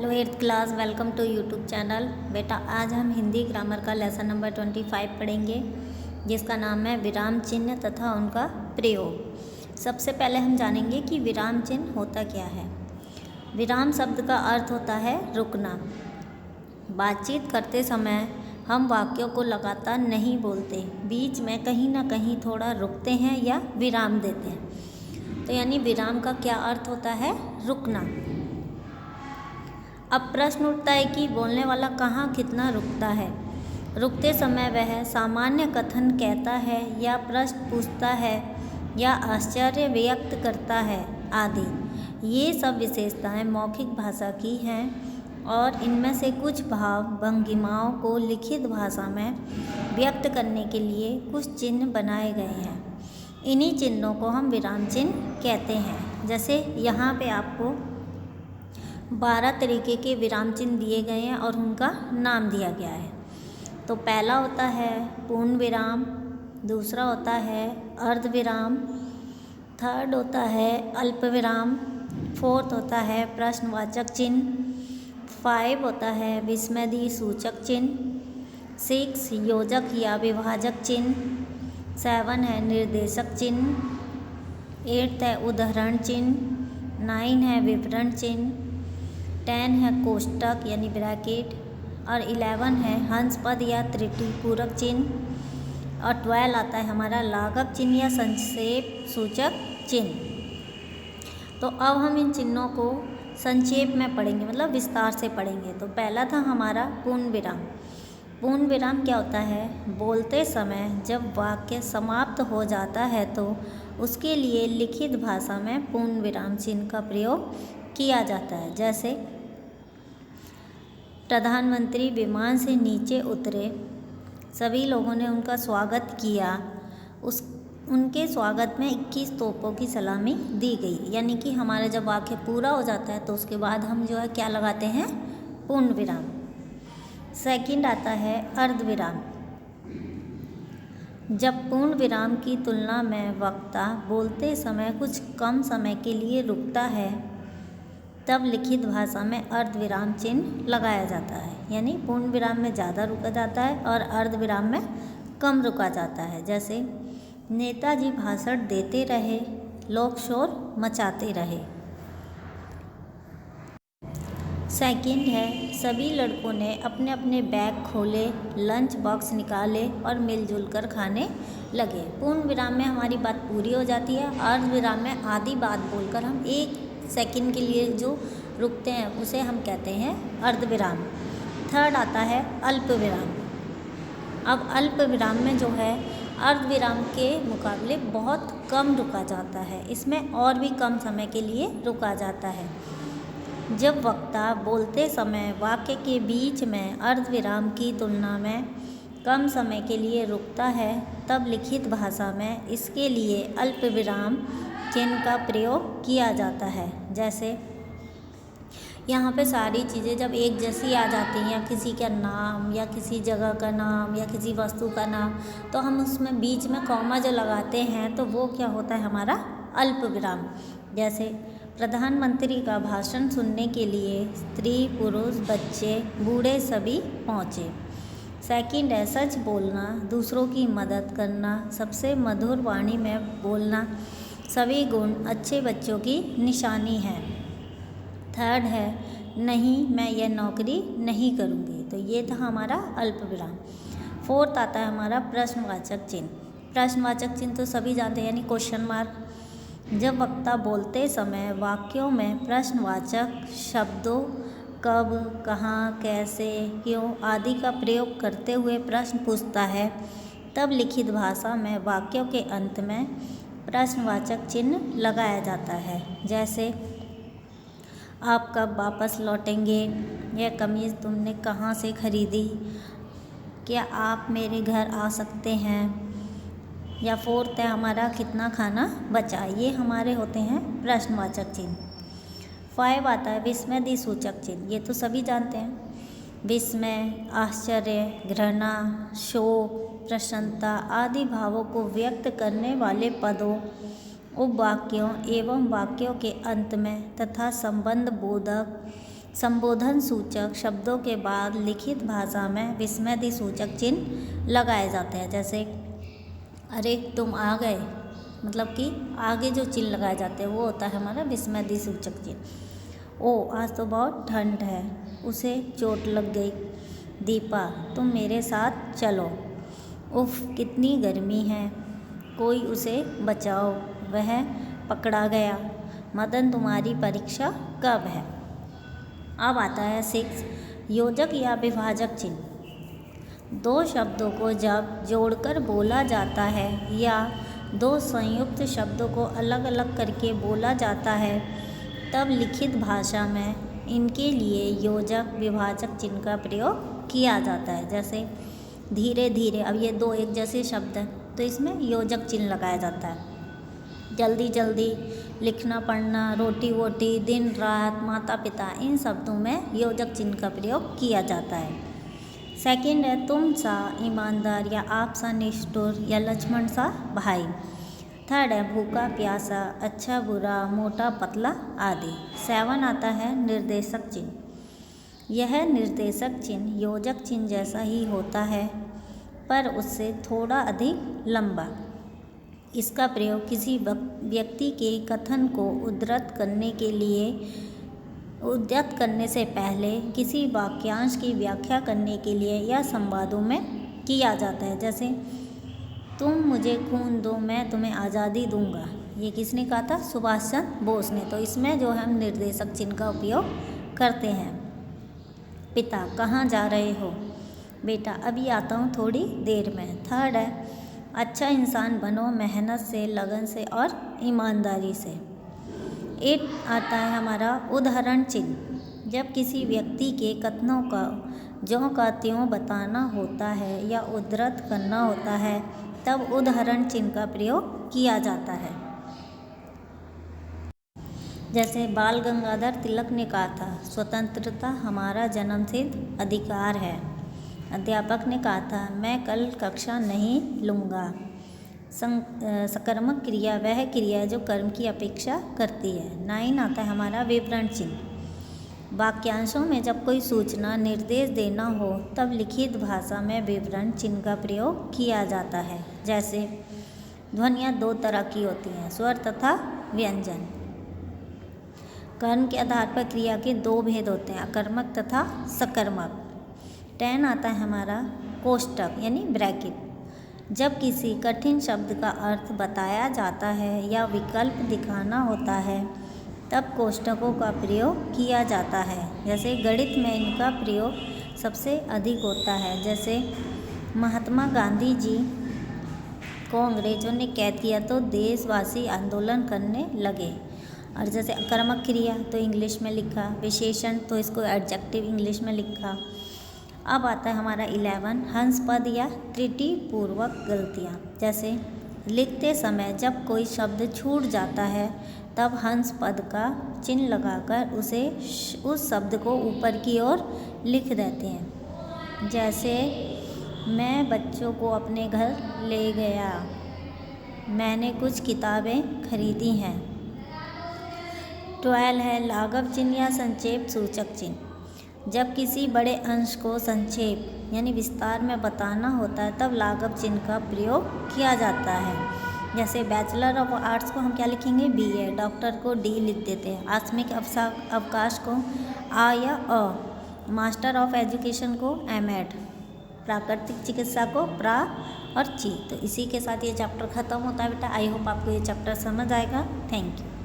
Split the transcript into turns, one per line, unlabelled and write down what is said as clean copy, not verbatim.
Hello eighth class, welcome to YouTube channel. बेटा आज हम हिंदी ग्रामर का लेसन नंबर 25 पढ़ेंगे, जिसका नाम है विराम चिन्ह तथा उनका प्रयोग। सबसे पहले हम जानेंगे कि विराम चिन्ह होता क्या है। विराम शब्द का अर्थ होता है रुकना। बातचीत करते समय हम वाक्यों को लगातार नहीं बोलते, बीच में कहीं ना कहीं थोड़ा रुकते हैं या विराम देते हैं। तो यानी विराम का क्या अर्थ होता है? रुकना। अब प्रश्न उठता है कि बोलने वाला कहाँ कितना रुकता है। रुकते समय वह सामान्य कथन कहता है या प्रश्न पूछता है या आश्चर्य व्यक्त करता है आदि। ये सब विशेषताएं मौखिक भाषा की हैं और इनमें से कुछ भाव भंगिमाओं को लिखित भाषा में व्यक्त करने के लिए कुछ चिन्ह बनाए गए हैं। इन्हीं चिन्हों को हम विराम चिन्ह कहते हैं। जैसे यहाँ पे आपको 12 तरीके के विराम चिन्ह दिए गए हैं और उनका नाम दिया गया है। तो पहला होता है पूर्ण विराम, दूसरा होता है अर्ध विराम, थर्ड होता है अल्प विराम, फोर्थ होता है प्रश्नवाचक चिन्ह, 5 होता है विस्मयदी सूचक चिन्ह, 6 योजक या विभाजक चिन्ह, 7 है निर्देशक चिन्ह, 8 है उदाहरण चिन्ह, 9 है विवरण चिन्ह, 10 है कोष्टक यानी ब्रैकेट और 11 है हंस पद या त्रुटि पूरक चिन्ह और 12 आता है हमारा लाघव चिन्ह या संक्षेप सूचक चिन्ह। तो अब हम इन चिन्हों को संक्षेप में पढ़ेंगे, मतलब विस्तार से पढ़ेंगे। तो पहला था हमारा पूर्ण विराम। पूर्ण विराम क्या होता है? बोलते समय जब वाक्य समाप्त हो जाता है तो उसके लिए लिखित भाषा में पूर्ण विराम चिन्ह का प्रयोग किया जाता है। जैसे प्रधानमंत्री विमान से नीचे उतरे, सभी लोगों ने उनका स्वागत किया, उनके स्वागत में 21 तोपों की सलामी दी गई। यानी कि हमारा जब वाक्य पूरा हो जाता है तो उसके बाद हम जो है क्या लगाते हैं? पूर्ण विराम। सेकंड आता है अर्ध विराम। जब पूर्ण विराम की तुलना में वक्ता बोलते समय कुछ कम समय के लिए रुकता है तब लिखित भाषा में अर्ध विराम चिन्ह लगाया जाता है। यानी पूर्ण विराम में ज़्यादा रुका जाता है और अर्ध विराम में कम रुका जाता है। जैसे नेताजी भाषण देते रहे, लोग शोर मचाते रहे। सेकंड है सभी लड़कों ने अपने अपने बैग खोले, लंच बॉक्स निकाले और मिलजुल कर खाने लगे। पूर्ण विराम में हमारी बात पूरी हो जाती है। अर्ध विराम में आधी बात बोलकर हम 1 सेकंड के लिए जो रुकते हैं उसे हम कहते हैं अर्ध विराम। थर्ड आता है अल्प विराम। अब अल्प विराम में जो है अर्ध विराम के मुकाबले बहुत कम रुका जाता है। इसमें और भी कम समय के लिए रुका जाता है। जब वक्ता बोलते समय वाक्य के बीच में अर्ध विराम की तुलना में कम समय के लिए रुकता है तब लिखित भाषा में इसके लिए अल्प विराम चिन्ह का प्रयोग किया जाता है। जैसे यहाँ पे सारी चीज़ें जब एक जैसी आ जाती हैं, या किसी का नाम या किसी जगह का नाम या किसी वस्तु का नाम, तो हम उसमें बीच में कॉमा जो लगाते हैं तो वो क्या होता है? हमारा अल्प विराम। जैसे प्रधानमंत्री का भाषण सुनने के लिए स्त्री पुरुष बच्चे बूढ़े सभी पहुँचे। सेकंड है सच बोलना, दूसरों की मदद करना, सबसे मधुर वाणी में बोलना, सभी गुण अच्छे बच्चों की निशानी है। थर्ड है नहीं, मैं यह नौकरी नहीं करूँगी। तो ये था हमारा अल्प विराम। फोर्थ आता है हमारा प्रश्नवाचक चिन्ह। प्रश्नवाचक चिन्ह तो सभी जानते हैं, यानी क्वेश्चन मार्क। जब वक्ता बोलते समय वाक्यों में प्रश्नवाचक शब्दों कब, कहाँ, कैसे, क्यों आदि का प्रयोग करते हुए प्रश्न पूछता है तब लिखित भाषा में वाक्यों के अंत में प्रश्नवाचक चिन्ह लगाया जाता है। जैसे आप कब वापस लौटेंगे, यह कमीज़ तुमने कहाँ से खरीदी, क्या आप मेरे घर आ सकते हैं, या फोर्थ है हमारा कितना खाना बचा। ये हमारे होते हैं प्रश्नवाचक चिन्ह। 5 आता है विस्मयदी सूचक चिन्ह। ये तो सभी जानते हैं। विस्मय, आश्चर्य, घृणा, शोक, प्रसन्नता आदि भावों को व्यक्त करने वाले पदों, उपवाक्यों एवं वाक्यों के अंत में तथा संबंध बोधक संबोधन सूचक शब्दों के बाद लिखित भाषा में विस्मृति सूचक चिन्ह लगाए जाते हैं। जैसे अरे तुम आ गए, मतलब कि आगे जो चिन्ह लगाए जाते हैं वो होता है हमारा विस्मृति सूचक चिन्ह। ओ आज तो बहुत ठंड है, उसे चोट लग गई। दीपा तुम मेरे साथ चलो। उफ कितनी गर्मी है, कोई उसे बचाओ, वह पकड़ा गया। मदन तुम्हारी परीक्षा कब है। अब आता है 6 योजक या विभाजक चिन्ह। दो शब्दों को जब जोड़कर बोला जाता है या दो संयुक्त शब्दों को अलग अलग करके बोला जाता है तब लिखित भाषा में इनके लिए योजक विभाजक चिन्ह का प्रयोग किया जाता है। जैसे धीरे धीरे, अब ये दो एक जैसे शब्द हैं तो इसमें योजक चिन्ह लगाया जाता है। जल्दी जल्दी, लिखना पढ़ना, रोटी वोटी, दिन रात, माता पिता, इन शब्दों में योजक चिन्ह का प्रयोग किया जाता है। सेकंड है तुम सा ईमानदार या आप सा निष्ठुर या लक्ष्मण सा भाई। थर्ड है भूखा प्यासा, अच्छा बुरा, मोटा पतला आदि। 7 आता है निर्देशक चिन्ह। यह निर्देशक चिन्ह योजक चिन्ह जैसा ही होता है पर उससे थोड़ा अधिक लंबा। इसका प्रयोग किसी व्यक्ति के कथन को उद्धृत करने से पहले किसी वाक्यांश की व्याख्या करने के लिए या संवादों में किया जाता है। जैसे तुम मुझे खून दो, मैं तुम्हें आज़ादी दूंगा। ये किसने कहा था? सुभाष चंद्र बोस ने। तो इसमें जो हम निर्देशक चिन्ह का उपयोग करते हैं। पिता कहाँ जा रहे हो? बेटा अभी आता हूँ थोड़ी देर में। थर्ड है अच्छा इंसान बनो मेहनत से, लगन से और ईमानदारी से। 8 आता है हमारा उदाहरण चिन्ह। जब किसी व्यक्ति के कथनों का ज्यों का त्यों बताना होता है या उद्धृत करना होता है तब उदाहरण चिन्ह का प्रयोग किया जाता है। जैसे बाल गंगाधर तिलक ने कहा था, स्वतंत्रता हमारा जन्मसिद्ध अधिकार है। अध्यापक ने कहा था, मैं कल कक्षा नहीं लूँगा। सकर्मक क्रिया वह क्रिया जो कर्म की अपेक्षा करती है। 9 आता है हमारा विवरण चिन्ह। वाक्यांशों में जब कोई सूचना निर्देश देना हो तब लिखित भाषा में विवरण चिन्ह का प्रयोग किया जाता है। जैसे ध्वनियाँ 2 तरह की होती हैं, स्वर तथा व्यंजन। कर्म के आधार पर क्रिया के 2 भेद होते हैं, अकर्मक तथा सकर्मक। 10 आता है हमारा कोष्टक यानी ब्रैकेट। जब किसी कठिन शब्द का अर्थ बताया जाता है या विकल्प दिखाना होता है तब कोष्टकों का प्रयोग किया जाता है। जैसे गणित में इनका प्रयोग सबसे अधिक होता है। जैसे महात्मा गांधी जी को अंग्रेज़ों ने कैद किया तो देशवासी आंदोलन करने लगे। और जैसे अकर्मक क्रिया तो इंग्लिश में लिखा, विशेषण तो इसको एडजेक्टिव इंग्लिश में लिखा। अब आता है हमारा 11 हंस पद या त्रुटिपूर्वक गलतियाँ। जैसे लिखते समय जब कोई शब्द छूट जाता है तब हंस पद का चिन्ह लगाकर उस शब्द को ऊपर की ओर लिख देते हैं। जैसे मैं बच्चों को अपने घर ले गया, मैंने कुछ किताबें खरीदी हैं। 12 है लाघव चिन्ह या संक्षेप सूचक चिन्ह। जब किसी बड़े अंश को संक्षेप यानी विस्तार में बताना होता है तब लाघव चिन्ह का प्रयोग किया जाता है। जैसे बैचलर ऑफ आर्ट्स को हम क्या लिखेंगे? BA। डॉक्टर को D लिख देते हैं। आकस्मिक अवकाश को आ या अ। मास्टर ऑफ एजुकेशन को MEd। प्राकृतिक चिकित्सा को प्रा और ची। तो इसी के साथ ये चैप्टर ख़त्म होता है बेटा। आई होप आपको ये चैप्टर समझ आएगा। Thank you.